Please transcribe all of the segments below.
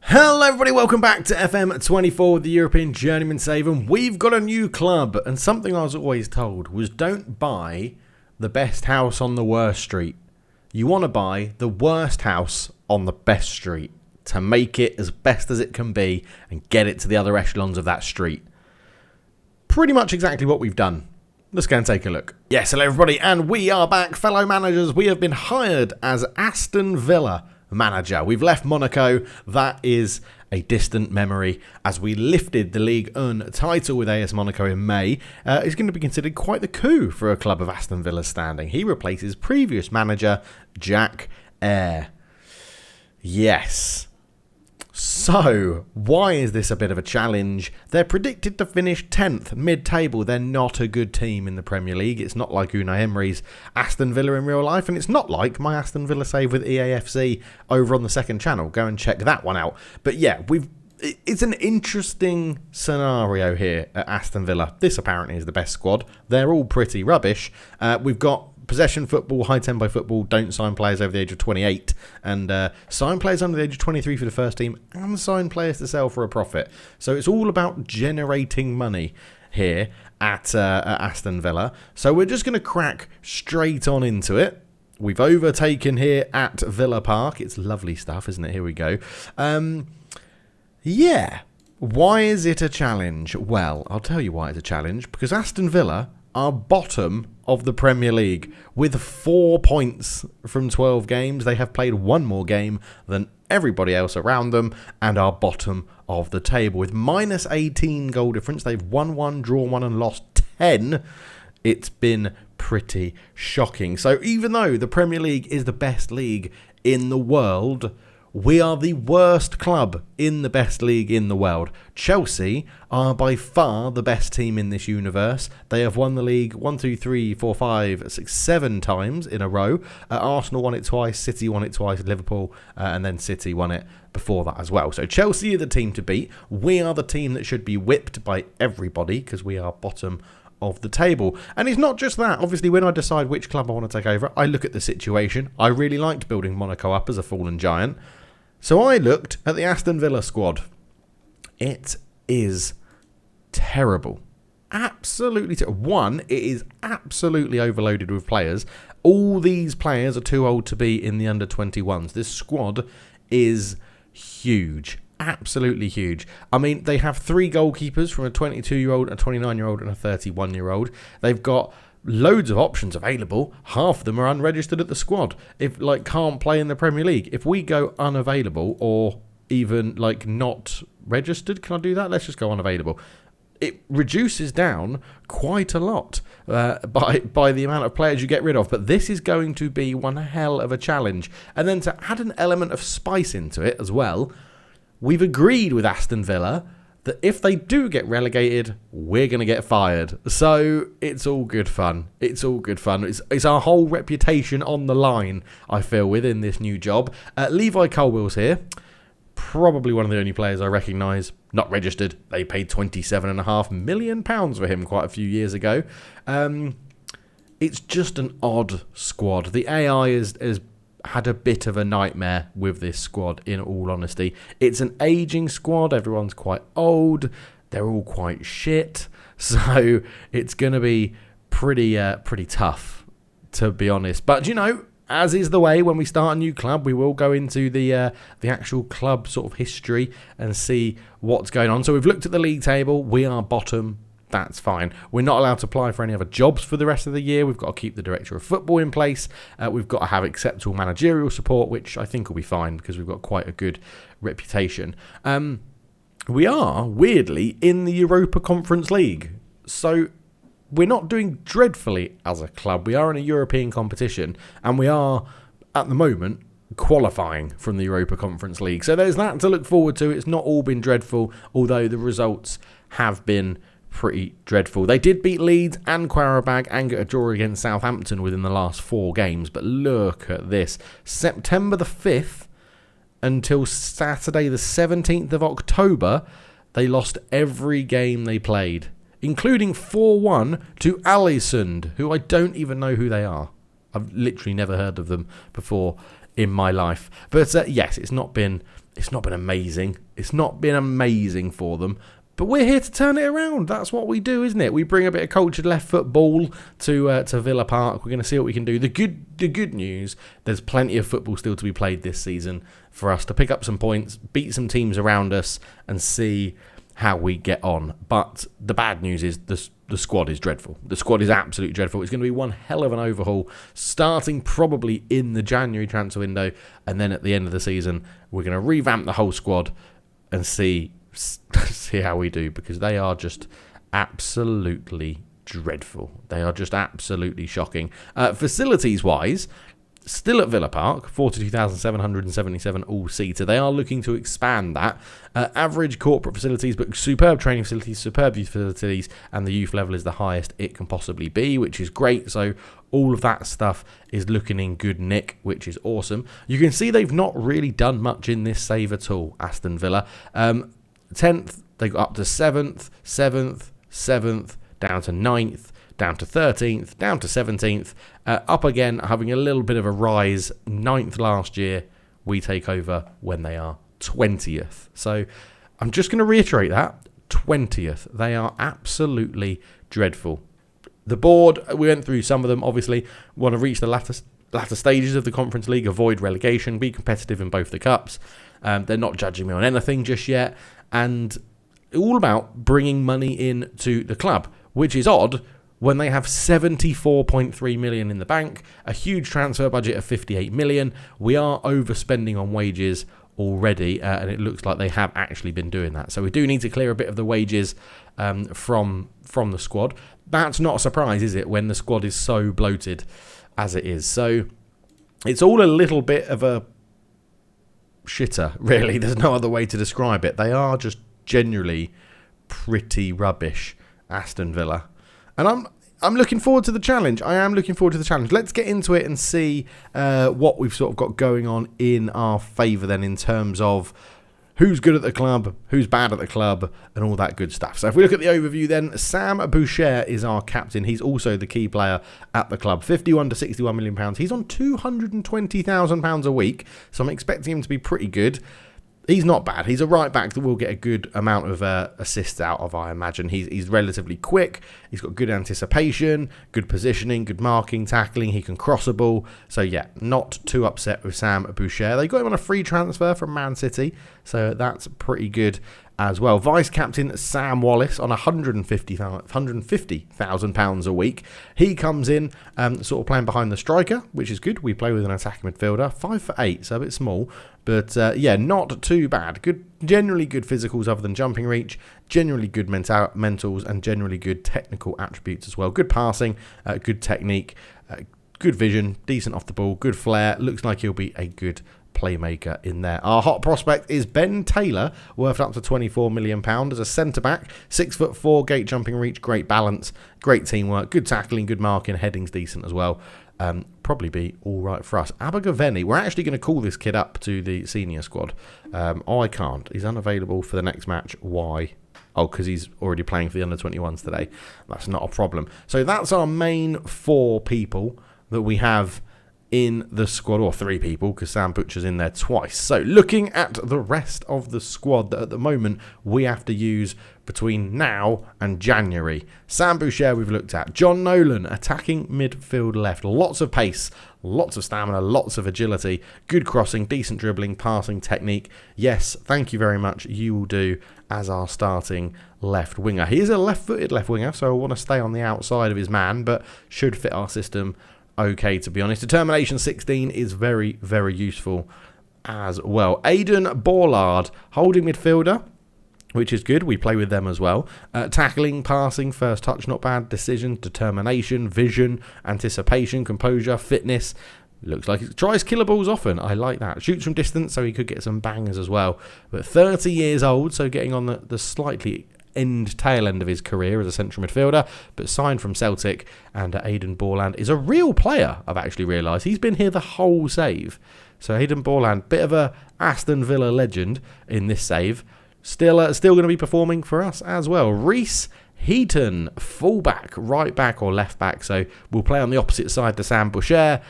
Hello everybody, welcome back to FM24 with the European Journeyman Save, and we've got a new club. And something I was always told was don't buy the best house on the worst street. You want to buy the worst house on the best street to make it as best as it can be and get it to the other echelons of that street. Pretty much exactly what we've done. Let's go and take a look. Yes, hello everybody, and we are back, fellow managers. We have been hired as Aston Villa manager. We've left Monaco. That is a distant memory, as we lifted the Ligue 1 title with AS Monaco in May. It's going to be considered quite the coup for a club of Aston Villa's standing. He replaces previous manager Jack Eyre. Yes. So, why is this a bit of a challenge? They're predicted to finish 10th, mid-table. They're not a good team in the Premier League. It's not like Unai Emery's Aston Villa in real life, and it's not like my Aston Villa save with EAFC over on the second channel. Go and check that one out. But yeah, it's an interesting scenario here at Aston Villa. This apparently is the best squad. They're all pretty rubbish. We've got possession football, high tempo football, don't sign players over the age of 28, and sign players under the age of 23 for the first team, and sign players to sell for a profit. So it's all about generating money here at Aston Villa. So we're just going to crack straight on into it. We've overtaken here at Villa Park. It's lovely stuff, isn't it? Here we go. Yeah. Why is it a challenge? Well, I'll tell you why it's a challenge. Because Aston Villa are bottom of the Premier League with 4 points from 12 games. They have played one more game than everybody else around them and are bottom of the table with minus 18 goal difference. They've won 1, drawn 1 and lost 10. It's been pretty shocking. So even though the Premier League is the best league in the world, we are the worst club in the best league in the world. Chelsea are by far the best team in this universe. They have won the league 7 times in a row. Arsenal won it twice, City won it twice, Liverpool, and then City won it before that as well. So Chelsea are the team to beat. We are the team that should be whipped by everybody because we are bottom of the table. And it's not just that. Obviously, when I decide which club I want to take over, I look at the situation. I really liked building Monaco up as a fallen giant. So I looked at the Aston Villa squad. It is terrible. Absolutely terrible. One, it is absolutely overloaded with players. All these players are too old to be in the under-21s. This squad is huge. Absolutely huge. I mean, they have 3 goalkeepers from a 22-year-old, a 29-year-old and a 31-year-old. They've got loads of options available. Half of them are unregistered at the squad. If can't play in the Premier League. If we go unavailable or even not registered, can I do that? Let's just go unavailable. It reduces down quite a lot by the amount of players you get rid of. But this is going to be one hell of a challenge. And then to add an element of spice into it as well, we've agreed with Aston Villa that if they do get relegated, we're going to get fired. So it's all good fun. It's all good fun. It's our whole reputation on the line, I feel, within this new job. Levi Colwill's here. Probably one of the only players I recognise. Not registered. They paid £27.5 million for him quite a few years ago. It's just an odd squad. The AI has had a bit of a nightmare with this squad, in all honesty. It's an ageing squad. Everyone's quite old. They're all quite shit. So it's going to be pretty tough, to be honest. But, as is the way when we start a new club, we will go into the actual club sort of history and see what's going on. So we've looked at the league table. We are bottom. That's fine. We're not allowed to apply for any other jobs for the rest of the year. We've got to keep the director of football in place. We've got to have acceptable managerial support, which I think will be fine because we've got quite a good reputation. We are, weirdly, in the Europa Conference League. So we're not doing dreadfully as a club. We are in a European competition, and we are, at the moment, qualifying from the Europa Conference League. So there's that to look forward to. It's not all been dreadful, although the results have been pretty dreadful. They did beat Leeds and Qarabag and get a draw against Southampton within the last 4 games. But look at this. September the 5th until Saturday the 17th of October, they lost every game they played, including 4-1 to Alisund, who I don't even know who they are. I've literally never heard of them before in my life. But yes, it's not been It's not been amazing. It's not been amazing for them. But we're here to turn it around. That's what we do, isn't it? We bring a bit of cultured left foot ball to Villa Park. We're going to see what we can do. The good news, there's plenty of football still to be played this season for us to pick up some points, beat some teams around us, and see how we get on. But the bad news is the squad is dreadful. The squad is absolutely dreadful. It's going to be one hell of an overhaul, starting probably in the January transfer window, and then at the end of the season, we're going to revamp the whole squad and see how we do, because they are just absolutely dreadful. They are just absolutely shocking. Facilities-wise, still at Villa Park, 42,777 all-seater. They are looking to expand that. Average corporate facilities, but superb training facilities, superb youth facilities, and the youth level is the highest it can possibly be, which is great. So all of that stuff is looking in good nick, which is awesome. You can see they've not really done much in this save at all, Aston Villa. 10th, they got up to 7th, down to 9th, down to 13th, down to 17th, up again, having a little bit of a rise. 9th last year, we take over when they are 20th. So I'm just going to reiterate that, 20th. They are absolutely dreadful. The board, we went through some of them, obviously, want to reach the latter stages of the Conference League, avoid relegation, be competitive in both the cups. They're not judging me on anything just yet, and all about bringing money in to the club, which is odd when they have 74.3 million in the bank, a huge transfer budget of 58 million. We are overspending on wages already, and it looks like they have actually been doing that. So we do need to clear a bit of the wages from the squad. That's not a surprise, is it, when the squad is so bloated as it is? So it's all a little bit of a shitter, really. There's no other way to describe it. They are just generally pretty rubbish, Aston Villa. And I'm looking forward to the challenge. I am looking forward to the challenge. Let's get into it and see what we've sort of got going on in our favour then, in terms of who's good at the club, who's bad at the club, and all that good stuff. So if we look at the overview then, Sam Boucher is our captain. He's also the key player at the club. 51 to 61 million pounds. He's on £220,000 a week, so I'm expecting him to be pretty good. He's not bad. He's a right back that will get a good amount of assists out of, I imagine. He's relatively quick. He's got good anticipation, good positioning, good marking, tackling. He can cross a ball. So, yeah, not too upset with Sam Boucher. They got him on a free transfer from Man City, so that's pretty good as well. Vice-captain Sam Wallace on £150,000 a week. He comes in sort of playing behind the striker, which is good. We play with an attacking midfielder. 5'8", so a bit small. But, yeah, not too bad. Good, generally good physicals other than jumping reach. Generally good mentals and generally good technical attributes as well. Good passing, good technique, good vision, decent off the ball, good flair. Looks like he'll be a good playmaker in there. Our hot prospect is Ben Taylor, worth up to £24 million as a centre-back. 6'4", gate jumping reach, great balance, great teamwork, good tackling, good marking, heading's decent as well. Probably be all right for us. Abagaveni, we're actually going to call this kid up to the senior squad. I can't. He's unavailable for the next match. Why? Oh, because he's already playing for the under-21s today. That's not a problem. So that's our main 4 people that we have in the squad, or 3 people, because Sam Butcher's in there twice. So looking at the rest of the squad that at the moment we have to use between now and January. Sam Boucher we've looked at. John Nolan, attacking midfield left. Lots of pace, lots of stamina, lots of agility, good crossing, decent dribbling, passing technique. Yes, thank you very much. You will do as our starting left winger. He is a left-footed left winger, so I want to stay on the outside of his man, but should fit our system okay, to be honest. Determination 16 is very, very useful as well. Aidan Borlard, holding midfielder, which is good. We play with them as well. Tackling, passing, first touch, not bad. Decision, determination, vision, anticipation, composure, fitness. Looks like he tries killer balls often. I like that. Shoots from distance, so he could get some bangers as well. But 30 years old, so getting on the slightly tail end of his career as a central midfielder, but signed from Celtic. And Aidan Borland is a real player, I've actually realised. He's been here the whole save. So Aidan Borland, bit of a Aston Villa legend in this save. Still going to be performing for us as well. Reece Heaton, fullback, right back or left back. So we'll play on the opposite side to Sam Boucher.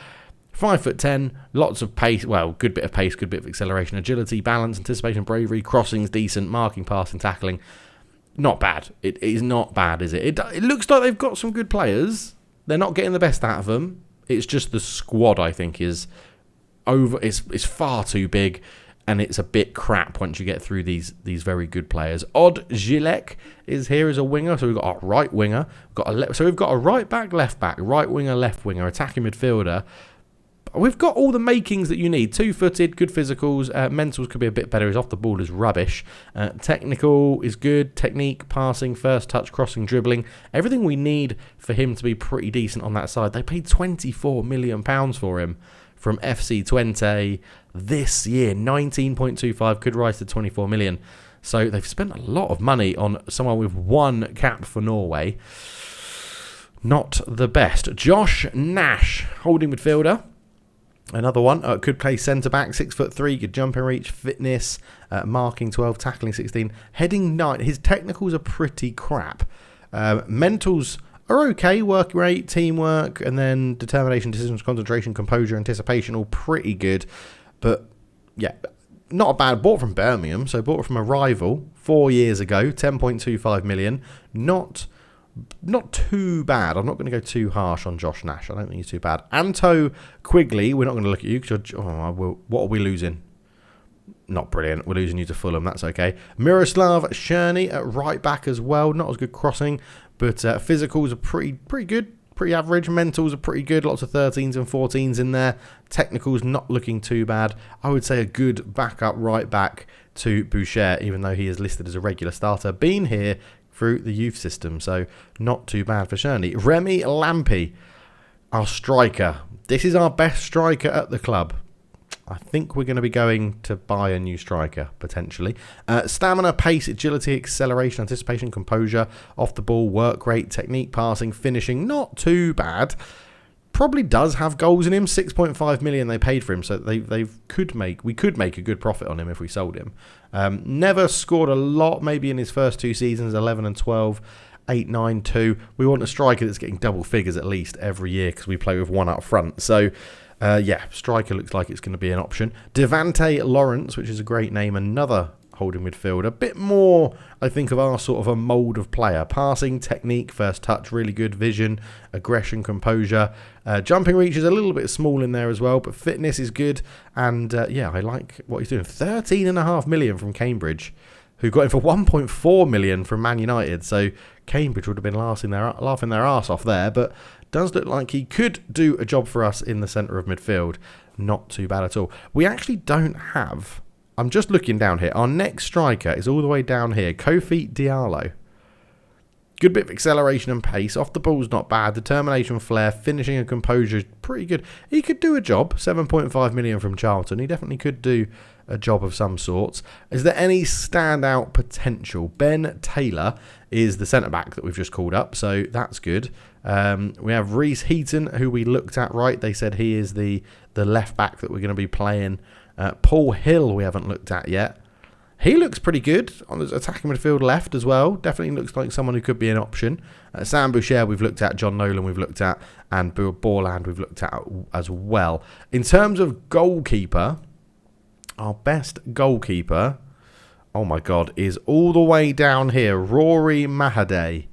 5'10", lots of pace, well, good bit of pace, good bit of acceleration, agility, balance, anticipation, bravery, crossings, decent, marking, passing, tackling. Not bad. It is not bad, is it? It looks like they've got some good players. They're not getting the best out of them. It's just the squad, I think, is over. It's far too big, and it's a bit crap once you get through these very good players. Odd Gilek is here as a winger, so we've got a right winger. So we've got a right back, left back, right winger, left winger, attacking midfielder. We've got all the makings that you need. 2-footed, good physicals. Mentals could be a bit better. His off the ball is rubbish. Technical is good. Technique, passing, first touch, crossing, dribbling. Everything we need for him to be pretty decent on that side. They paid £24 million for him from FC Twente this year. 19.25 could rise to 24 million. So they've spent a lot of money on someone with one cap for Norway. Not the best. Josh Nash, holding midfielder. Another one, could play centre-back, 6'3", good jumping reach, fitness, marking 12, tackling 16, heading 9. His technicals are pretty crap. Mentals are okay, work rate, teamwork, and then determination, decisions, concentration, composure, anticipation, all pretty good. But, yeah, not a bad. Bought from Birmingham, so bought from a rival 4 years ago, 10.25 million. Not too bad. I'm not going to go too harsh on Josh Nash. I don't think he's too bad. Anto Quigley, we're not going to look at you because what are we losing? Not brilliant. We're losing you to Fulham. That's okay. Miroslav Cherny at right back as well. Not as good crossing, but physicals are pretty good. Pretty average. Mentals are pretty good. Lots of 13s and 14s in there. Technicals not looking too bad. I would say a good backup right back to Boucher, even though he is listed as a regular starter. Been here through the youth system, so not too bad for Sherney. Remy Lampy, our striker. This is our best striker at the club. I think we're going to be going to buy a new striker, potentially. Stamina, pace, agility, acceleration, anticipation, composure, off the ball, work rate, technique, passing, finishing. Not too bad. Probably does have goals in him. 6.5 million they paid for him, so we could make a good profit on him if we sold him. Never scored a lot, maybe in his first 2 seasons, 11 and 12, 8, 9, 2. We want a striker that's getting double figures at least every year because we play with one up front. So, striker looks like it's going to be an option. Devante Lawrence, which is a great name, another holding midfield. A bit more, I think, of our sort of a mould of player. Passing, technique, first touch, really good. Vision, aggression, composure. Jumping reach is a little bit small in there as well, but fitness is good. And, I like what he's doing. 13.5 million from Cambridge, who got him for 1.4 million from Man United. So Cambridge would have been laughing their arse off there, but does look like he could do a job for us in the centre of midfield. Not too bad at all. We actually don't have... I'm just looking down here. Our next striker is all the way down here. Kofi Diallo. Good bit of acceleration and pace. Off the ball's not bad. Determination, flair, finishing and composure is pretty good. He could do a job. 7.5 million from Charlton. He definitely could do a job of some sorts. Is there any standout potential? Ben Taylor is the centre-back that we've just called up, so that's good. We have Reece Heaton, who we looked at, right? They said he is the left-back that we're going to be playing. Paul Hill we haven't looked at yet. He looks pretty good on the attacking midfield left as well. Definitely looks like someone who could be an option. Sam Boucher we've looked at, John Nolan we've looked at, and Borland we've looked at as well. In terms of goalkeeper, our best goalkeeper, oh my God, is all the way down here. Rory Mahaday.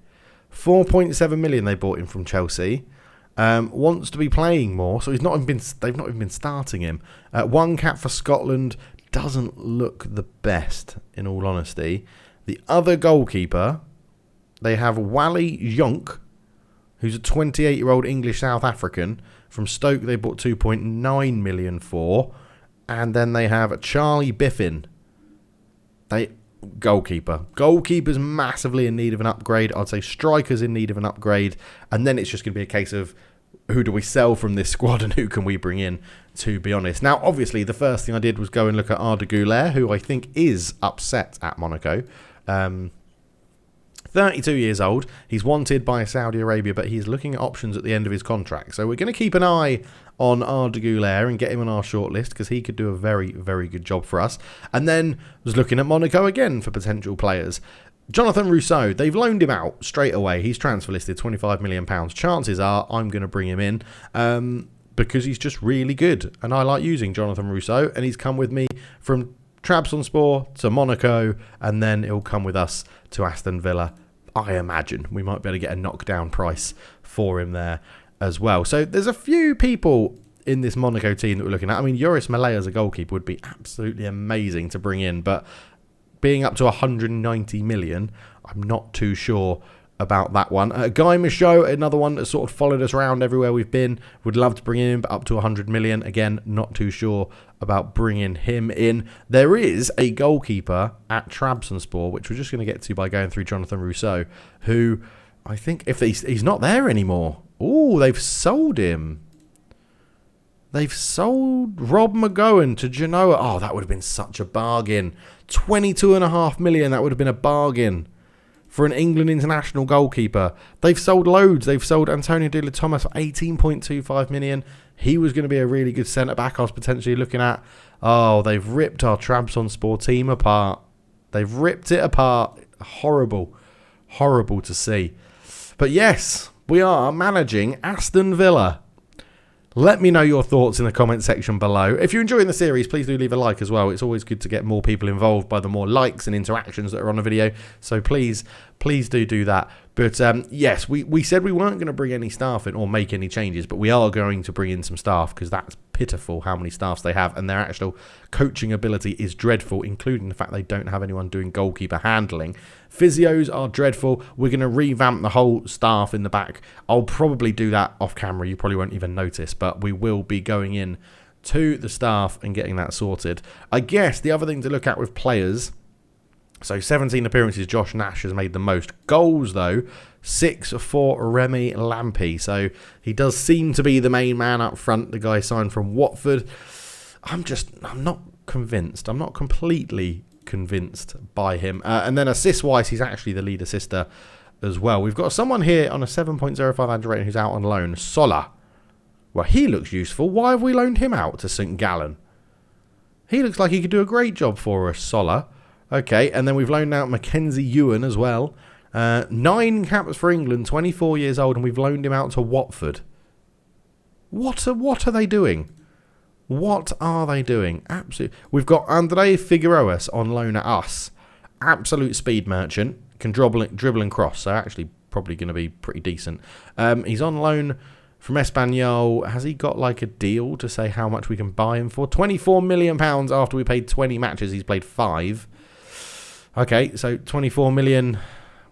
4.7 million they bought him from Chelsea. Wants to be playing more, so they've not even been starting him. 1 cap for Scotland, doesn't look the best, in all honesty. The other goalkeeper, they have Wally Yonk, who's a 28-year-old English South African. From Stoke, they bought 2.9 million for. And then they have Charlie Biffin. Goalkeeper's massively in need of an upgrade. I'd say striker's in need of an upgrade. And then it's just going to be a case of who do we sell from this squad and who can we bring in, to be honest. Now, obviously, the first thing I did was go and look at Arda Güler, who I think is upset at Monaco. 32 years old. He's wanted by Saudi Arabia, but he's looking at options at the end of his contract. So we're going to keep an eye on Arda Güler and get him on our shortlist because he could do a very, very good job for us. And then was looking at Monaco again for potential players. Jonathan Rousseau, they've loaned him out straight away. He's transfer listed, £25 million. Chances are I'm going to bring him in. because he's just really good. And I like using Jonathan Rousseau, and he's come with me from Trabzonspor to Monaco, and then he'll come with us to Aston Villa. I imagine we might be able to get a knockdown price for him there as well. So there's a few people in this Monaco team that we're looking at. I mean, Yoris Malay as a goalkeeper would be absolutely amazing to bring in, but being up to 190 million, I'm not too sure about that one. Guy Michaud, another one that sort of followed us around everywhere we've been. Would love to bring him in, but up to 100 million. Again, not too sure about bringing him in. There is a goalkeeper at Trabzonspor, which we're just going to get to by going through Jonathan Rousseau, who I think if he's not there anymore. Oh, they've sold him. They've sold Rob McGowan to Genoa. Oh, that would have been such a bargain. 22.5 million. That would have been a bargain for an England international goalkeeper. They've sold loads. They've sold Antonio De La Thomas for 18.25 million. He was going to be a really good centre-back I was potentially looking at. Oh, they've ripped our Trabzonspor team apart. They've ripped it apart. Horrible. Horrible to see. But yes, we are managing Aston Villa. Let me know your thoughts in the comment section below. If you're enjoying the series, please do leave a like as well. It's always good to get more people involved by the more likes and interactions that are on the video. So please do that. But yes, we said we weren't going to bring any staff in or make any changes, but we are going to bring in some staff because that's pitiful how many staffs they have, and their actual coaching ability is dreadful, including the fact they don't have anyone doing goalkeeper handling. Physios are dreadful. We're going to revamp the whole staff in the back. I'll probably do that off camera. You probably won't even notice, but we will be going in to the staff and getting that sorted. I guess the other thing to look at with players, so 17 appearances, Josh Nash has made the most. Goals, though, 6 for Remy Lampy. So he does seem to be the main man up front, the guy signed from Watford. I'm not convinced. I'm not completely convinced by him. And then assist-wise, he's actually the lead assister as well. We've got someone here on a 7.05 average rating who's out on loan, Sola. Well, he looks useful. Why have we loaned him out to St. Gallen? He looks like he could do a great job for us, Sola. Okay, and then we've loaned out Mackenzie Ewan as well. 9 caps for England, 24 years old, and we've loaned him out to Watford. What are they doing? What are they doing? Absolutely. We've got Andre Figueroas on loan at us. Absolute speed merchant. Can dribble and cross, so actually probably going to be pretty decent. He's on loan from Espanyol. Has he got like a deal to say how much we can buy him for? £24 million after we played 20 matches. He's played 5. Okay, so 24 million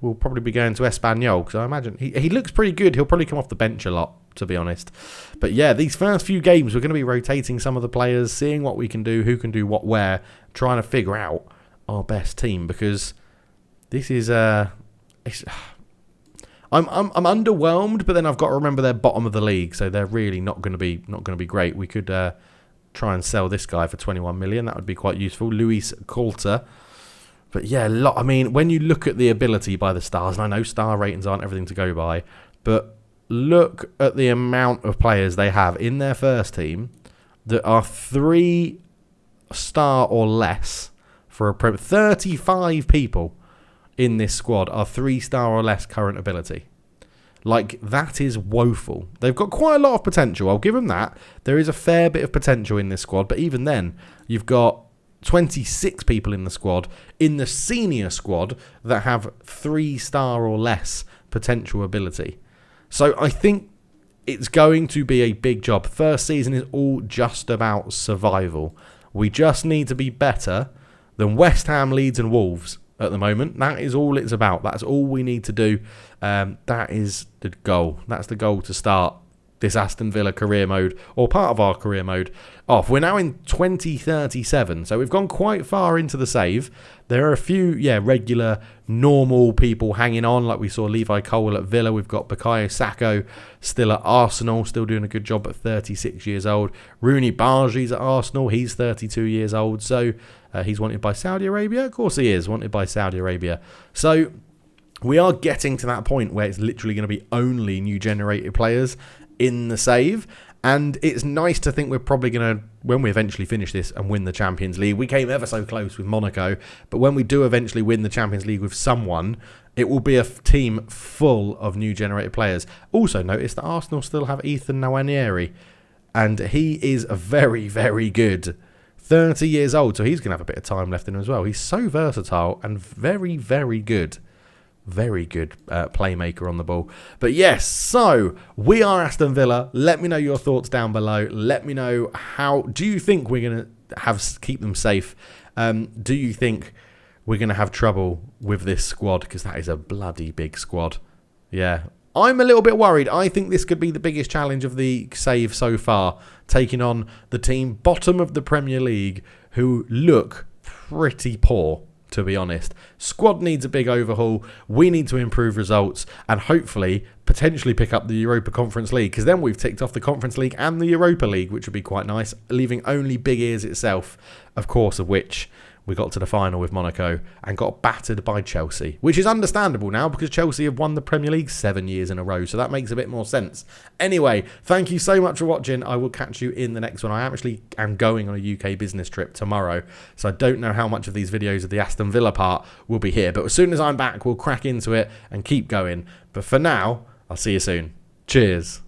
will probably be going to Espanyol, because I imagine he looks pretty good. He'll probably come off the bench a lot, to be honest. But yeah, these first few games, we're going to be rotating some of the players, seeing what we can do, who can do what where, trying to figure out our best team, because this is I'm underwhelmed, but then I've got to remember they're bottom of the league, so they're really not going to be great. We could try and sell this guy for 21 million. That would be quite useful. Luis Coulter. But yeah, I mean, when you look at the ability by the stars, and I know star ratings aren't everything to go by, but look at the amount of players they have in their first team that are 3-star or less for a 35 people in this squad are 3-star or less current ability. Like, that is woeful. They've got quite a lot of potential. I'll give them that. There is a fair bit of potential in this squad, but even then, you've got 26 people in the squad, in the senior squad, that have 3-star or less potential ability. So I think it's going to be a big job. First season is all just about survival. We just need to be better than West Ham, Leeds and Wolves at the moment. That is all it's about. That's all we need to do. That is the goal. That's the goal to start this Aston Villa career mode, or part of our career mode, off. We're now in 2037, so we've gone quite far into the save. There are a few, regular, normal people hanging on, like we saw Levi Cole at Villa. We've got Bukayo Saka still at Arsenal, still doing a good job at 36 years old. Rooney Bargi's at Arsenal, he's 32 years old, so he's wanted by Saudi Arabia? Of course he is, wanted by Saudi Arabia. So we are getting to that point where it's literally going to be only new generated players in the save, and it's nice to think we're probably going to, when we eventually finish this and win the Champions League, we came ever so close with Monaco, but when we do eventually win the Champions League with someone, it will be a team full of new generated players. Also notice that Arsenal still have Ethan Nwaneri and he is very, very good. 30 years old, so he's going to have a bit of time left in him as well. He's so versatile and very, very good. Very good playmaker on the ball. But yes, so we are Aston Villa. Let me know your thoughts down below. Let me know, how do you think we're going to keep them safe? Do you think we're going to have trouble with this squad? Because that is a bloody big squad. Yeah, I'm a little bit worried. I think this could be the biggest challenge of the save so far, taking on the team bottom of the Premier League, who look pretty poor, to be honest. Squad needs a big overhaul. We need to improve results and hopefully potentially pick up the Europa Conference League, because then we've ticked off the Conference League and the Europa League, which would be quite nice, leaving only Big Ears itself, of course, of which we got to the final with Monaco and got battered by Chelsea, which is understandable now because Chelsea have won the Premier League 7 years in a row, so that makes a bit more sense. Anyway, thank you so much for watching. I will catch you in the next one. I actually am going on a UK business trip tomorrow, so I don't know how much of these videos of the Aston Villa part will be here, but as soon as I'm back, we'll crack into it and keep going. But for now, I'll see you soon. Cheers.